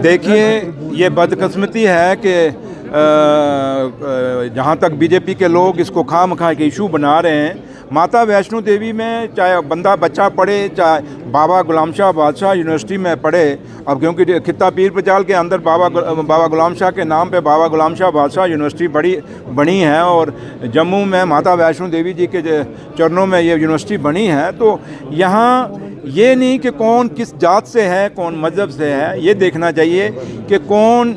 देखिए, ये बदकिस्मती है कि जहाँ तक बीजेपी के लोग इसको खामखा के इशू बना रहे हैं। माता वैष्णो देवी में चाहे बच्चा पढ़े, चाहे बाबा गुलाम शाह बादशाह यूनिवर्सिटी में पढ़े, अब क्योंकि खित्ता पीर पचाल के अंदर बाबा गुलाम शाह के नाम पे बाबा गुलाम शाह बादशाह यूनिवर्सिटी बनी है, और जम्मू में माता वैष्णो देवी जी के चरणों में ये यूनिवर्सिटी बनी है। तो यहाँ ये नहीं कि कौन किस जात से है, कौन मज़हब से है, ये देखना चाहिए कि कौन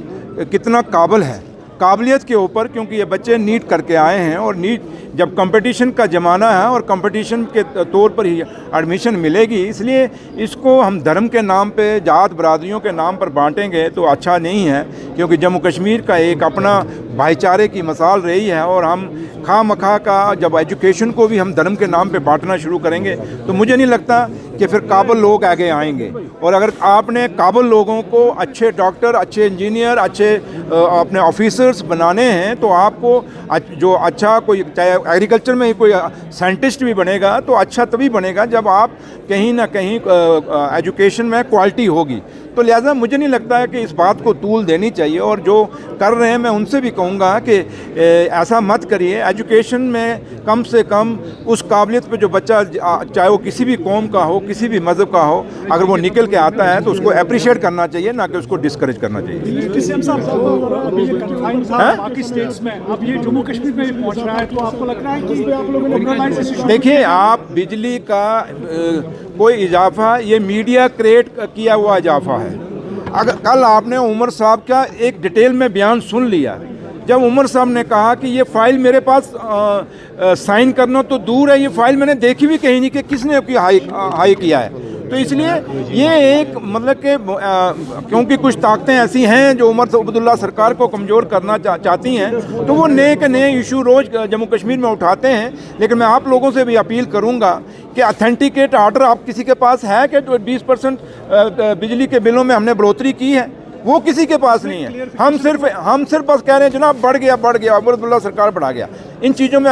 कितना काबिल है, काबिलियत के ऊपर। क्योंकि ये बच्चे नीट करके आए हैं, और नीट जब कंपटीशन का ज़माना है और कंपटीशन के तौर पर ही एडमिशन मिलेगी, इसलिए इसको हम धर्म के नाम पे, जात बरादरियों के नाम पर बांटेंगे तो अच्छा नहीं है। क्योंकि जम्मू कश्मीर का एक अपना भाईचारे की मिसाल रही है, और हम खामखा का जब एजुकेशन को भी हम धर्म के नाम पे बांटना शुरू करेंगे तो मुझे नहीं लगता कि फिर काबिल लोग आगे आएंगे। और अगर आपने काबिल लोगों को अच्छे डॉक्टर, अच्छे इंजीनियर, अच्छे अपने ऑफिसर्स बनाने हैं, तो आपको जो अच्छा कोई, चाहे एग्रीकल्चर में ही कोई साइंटिस्ट भी बनेगा तो अच्छा तभी बनेगा जब आप कहीं ना कहीं एजुकेशन में क्वालिटी होगी। तो लिहाजा मुझे नहीं लगता है कि इस बात को तूल देनी चाहिए, और जो कर रहे हैं मैं उनसे भी कहूँगा कि ऐसा मत करिए। एजुकेशन में कम से कम उस काबिलियत पे जो बच्चा, चाहे वो किसी भी कौम का हो, किसी भी मज़हब का हो, अगर वो निकल के आता है तो उसको अप्रिशिएट करना चाहिए, ना कि उसको डिस्करेज करना चाहिए। जम्मू कश्मीर में पहुंच रहा है, तो आपको लग रहा है कि देखिए, आप बिजली का कोई इजाफा, ये मीडिया क्रिएट किया हुआ इजाफा है। अगर कल आपने उमर साहब का एक डिटेल में बयान सुन लिया, जब उमर साहब ने कहा कि ये फ़ाइल मेरे पास साइन करना तो दूर है, ये फ़ाइल मैंने देखी भी कहीं नहीं कि किसने हाई किया है। तो इसलिए ये एक मतलब कि क्योंकि कुछ ताकतें ऐसी हैं जो उमर अब्दुल्ला सरकार को कमज़ोर करना चाहती हैं, तो वो नए के नए इशू रोज़ जम्मू कश्मीर में उठाते हैं। लेकिन मैं आप लोगों से भी अपील करूंगा कि अथेंटिकेट आर्डर आप किसी के पास है कि 20% बिजली के बिलों में हमने बढ़ोतरी की है, वो किसी के पास नहीं है। हम सिर्फ बस कह रहे हैं जनाब बढ़ गया, उमर अब्दुल्ला सरकार बढ़ा गया। इन चीज़ों में,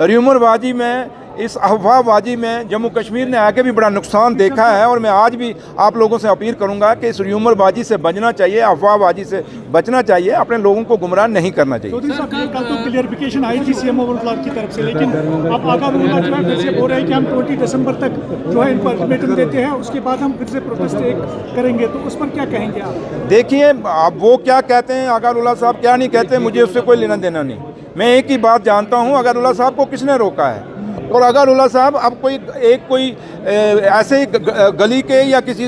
र्यूमरबाजी में, इस अफवाहबाजी में जम्मू कश्मीर ने आगे भी बड़ा नुकसान देखा है। और मैं आज भी आप लोगों से अपील करूंगा कि इस र्यूमरबाजी से बचना चाहिए, अफवाहबाजी से बचना चाहिए, अपने लोगों को गुमराह नहीं करना चाहिए। कल तो क्लियरिफिकेशन आई थी सीएम ओवरब्लॉक की तरफ से, लेकिन अब आगार उल्ला जो है फिर से बोल रहे हैं कि हम 20 दिसंबर तक जो है इनको अल्टीमेटम देते हैं, उसके बाद हम फिर से प्रोटेस्ट करेंगे। तो उस पर क्या कहेंगे आप? देखिए, अब वो क्या कहते हैं, आगार उल्ला साहब क्या नहीं कहते, मुझे उससे कोई लेना देना नहीं। मैं एक ही बात जानता हूँ, आगार उल्ला साहब को किसने रोका है। और आगार उल्ला साहब अब कोई ऐसे गली के या किसी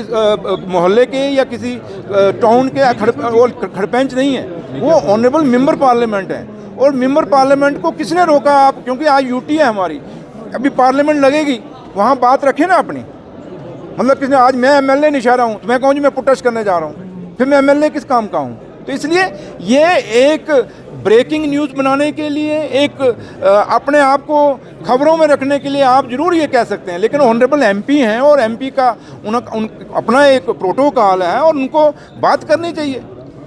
मोहल्ले के या किसी टाउन के खड़पेंच नहीं है, वो ऑनरेबल मेंबर पार्लियामेंट है। और मेंबर पार्लियामेंट को किसने रोका आप? क्योंकि आज यूटी है हमारी, अभी पार्लियामेंट लगेगी, वहाँ बात रखें ना अपनी। मतलब किसने, आज मैं एमएलए नहीं चाह रहा हूँ तो मैं कहूँ जी मैं प्रोटेस्ट करने जा रहा हूँ, फिर मैं एमएलए किस काम का हूँ? तो इसलिए ये एक ब्रेकिंग न्यूज़ बनाने के लिए, एक अपने आप को खबरों में रखने के लिए आप ज़रूर ये कह सकते हैं, लेकिन ऑनरेबल एमपी हैं और एमपी का अपना एक प्रोटोकॉल है और उनको बात करनी चाहिए।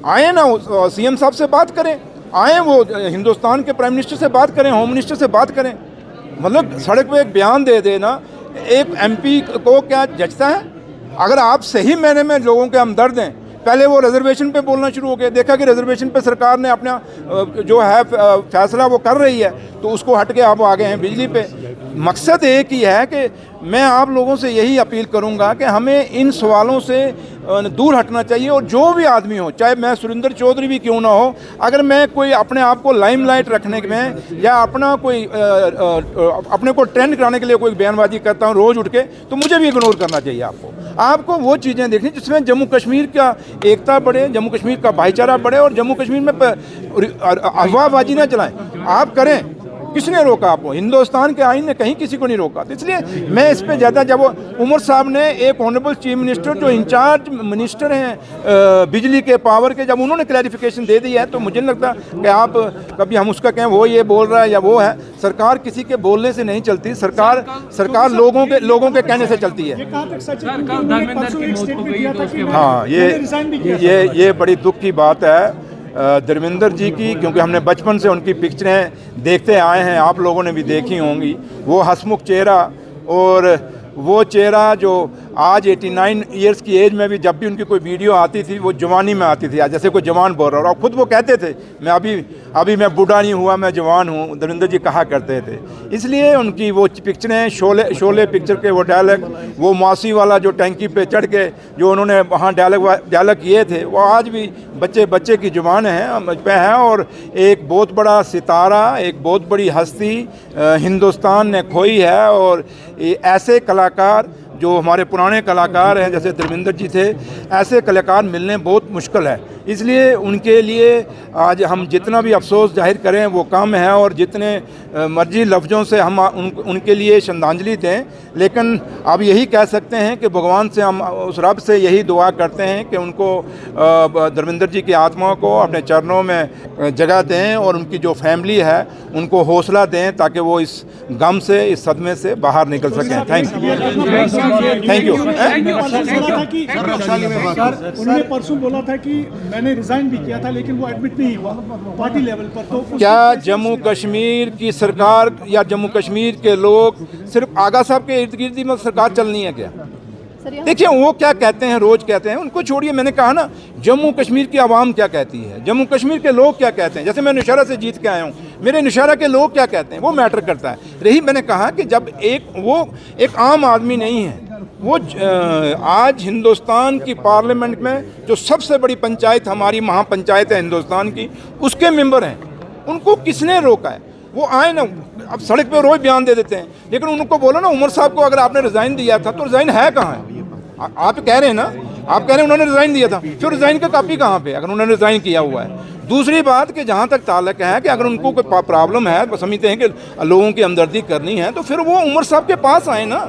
आए ना सीएम साहब से बात करें, आए वो हिंदुस्तान के प्राइम मिनिस्टर से बात करें, होम मिनिस्टर से बात करें। मतलब सड़क पे एक बयान दे देना एक एमपी को क्या जचता है? अगर आप सही मायने में लोगों के हमदर्द हैं, पहले वो रिजर्वेशन पे बोलना शुरू हो गया, देखा कि रिजर्वेशन पे सरकार ने अपना जो है फैसला वो कर रही है, तो उसको हट के आप आ गए हैं बिजली पे। मकसद एक ही है कि मैं आप लोगों से यही अपील करूंगा कि हमें इन सवालों से दूर हटना चाहिए। और जो भी आदमी हो, चाहे मैं सुरेंद्र चौधरी भी क्यों ना हो, अगर मैं कोई अपने आप को लाइमलाइट रखने में या अपना कोई अपने को ट्रेंड कराने के लिए कोई बयानबाजी करता हूँ रोज़ उठ के, तो मुझे भी इग्नोर करना चाहिए। आपको वो चीज़ें देखनी जिसमें जम्मू कश्मीर का एकता बढ़े, जम्मू कश्मीर का भाईचारा बढ़े, और जम्मू कश्मीर में अफवाहबाजी ना चलाएं। आप करें, किसने रोका आपको? हिंदुस्तान के आईन ने कहीं किसी को नहीं रोका। तो इसलिए मैं इस पे ज़्यादा, जब उमर साहब ने एक ऑनरेबल चीफ मिनिस्टर जो इंचार्ज मिनिस्टर हैं बिजली के, पावर के, जब उन्होंने क्लैरिफिकेशन दे दी है, तो मुझे नहीं लगता कि आप कभी हम उसका कहें वो ये बोल रहा है या वो है। सरकार किसी के बोलने से नहीं चलती, सरकार लोगों के कहने से चलती है। हाँ, ये बड़ी दुख की बात है धर्मेंद्र जी की, क्योंकि हमने बचपन से उनकी पिक्चरें देखते आए हैं, आप लोगों ने भी देखी होंगी। वो हंसमुख चेहरा, और वो चेहरा जो आज 89 ईयर्स की एज में भी जब भी उनकी कोई वीडियो आती थी वो जवानी में आती थी, जैसे कोई जवान बोल रहा, और खुद वो कहते थे मैं अभी मैं बूढ़ा नहीं हुआ, मैं जवान हूँ, धर्मेंद्र जी कहा करते थे। इसलिए उनकी वो पिक्चरें, शोले पिक्चर के वो डायलॉग, वो मौसी वाला जो टैंकी पे चढ़ के जो उन्होंने वहाँ डायलॉग किए थे, वो आज भी बच्चे की जुबान है। और एक बहुत बड़ा सितारा, एक बहुत बड़ी हस्ती हिंदुस्तान ने खोई है। और ऐसे कलाकार जो हमारे पुराने कलाकार हैं, जैसे धर्मेंद्र जी थे, ऐसे कलाकार मिलने बहुत मुश्किल है। इसलिए उनके लिए आज हम जितना भी अफसोस जाहिर करें वो कम है, और जितने मर्जी लफ्ज़ों से हम उनके लिए श्रद्धांजलि दें, लेकिन अब यही कह सकते हैं कि भगवान से हम उस रब से यही दुआ करते हैं कि उनको, धर्मेंद्र जी की आत्मा को अपने चरणों में जगह दें, और उनकी जो फैमिली है उनको हौसला दें ताकि वो इस गम से, इस सदमे से बाहर निकल सकें। Thank you. उन्होंने परसों बोला था कि मैंने रिजाइन भी किया था, लेकिन वो एडमिट नहीं हुआ पार्टी लेवल पर। तो क्या जम्मू कश्मीर की सरकार या जम्मू कश्मीर के लोग सिर्फ आगा साहब के इर्द गिर्द में सरकार चलनी है क्या? देखिए वो क्या कहते हैं, रोज कहते हैं, उनको छोड़िए। मैंने कहा ना, जम्मू कश्मीर की आवाम क्या कहती है, जम्मू कश्मीर के लोग क्या कहते हैं। जैसे मैं नौशहरा से जीत के आया हूँ, मेरे नौशहरा के लोग क्या कहते हैं वो मैटर करता है। रही मैंने कहा कि जब एक आम आदमी नहीं है, वो आज हिंदुस्तान की पार्लियामेंट में जो सबसे बड़ी पंचायत, हमारी महापंचायत है हिंदुस्तान की, उसके मेंबर हैं, उनको किसने रोका है? वो आए ना, अब सड़क पे रोज बयान दे देते हैं, लेकिन उनको बोलो ना, उमर साहब को अगर आपने रिज़ाइन दिया था तो रिज़ाइन है कहाँ है? आप कह रहे हैं ना, आप कह रहे हैं उन्होंने रिज़ाइन दिया था, फिर रिज़ाइन का कॉपी कहाँ पे, अगर उन्होंने रिज़ाइन किया हुआ है? दूसरी बात कि जहाँ तक ताल्लुक है कि अगर उनको कोई प्रॉब्लम है, समझते हैं कि लोगों की हमदर्दी करनी है, तो फिर वो उमर साहब के पास आए ना।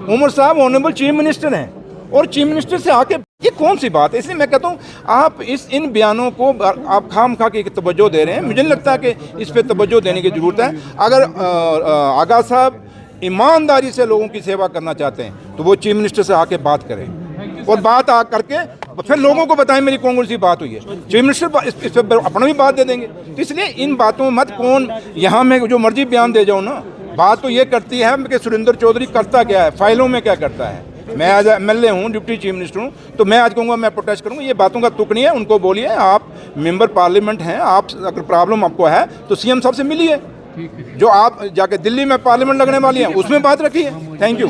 उमर साहब ऑनरेबल चीफ मिनिस्टर हैं, और चीफ मिनिस्टर से आके ये कौन सी बात है? इसलिए मैं कहता हूँ आप इन बयानों को आप खामखा के तवज्जो दे रहे हैं। मुझे नहीं लगता कि इस पर तवज्जो देने की ज़रूरत है। अगर आगा साहब ईमानदारी से लोगों की सेवा करना चाहते हैं तो वो चीफ मिनिस्टर से आके बात करें, और बात करके फिर लोगों को बताएं मेरी कौन सी बात हुई है। चीफ मिनिस्टर इस पर अपना भी बात दे देंगे। तो इसलिए इन बातों में मत कौन यहाँ में जो मर्जी बयान दे जाओ ना। बात तो ये करती है कि सुरेंद्र चौधरी करता क्या है, फाइलों में क्या करता है। मैं आज MLA हूँ, डिप्टी चीफ मिनिस्टर हूँ, तो मैं आज कहूँगा मैं प्रोटेस्ट करूँगा। ये बातों का तुक नहीं है। उनको बोलिए आप मेंबर पार्लियामेंट हैं, आप अगर प्रॉब्लम आपको है तो CM साहब से मिलिए। जो आप जाके दिल्ली में पार्लियामेंट लगने वाली है उसमें बात रखिए। Thank you.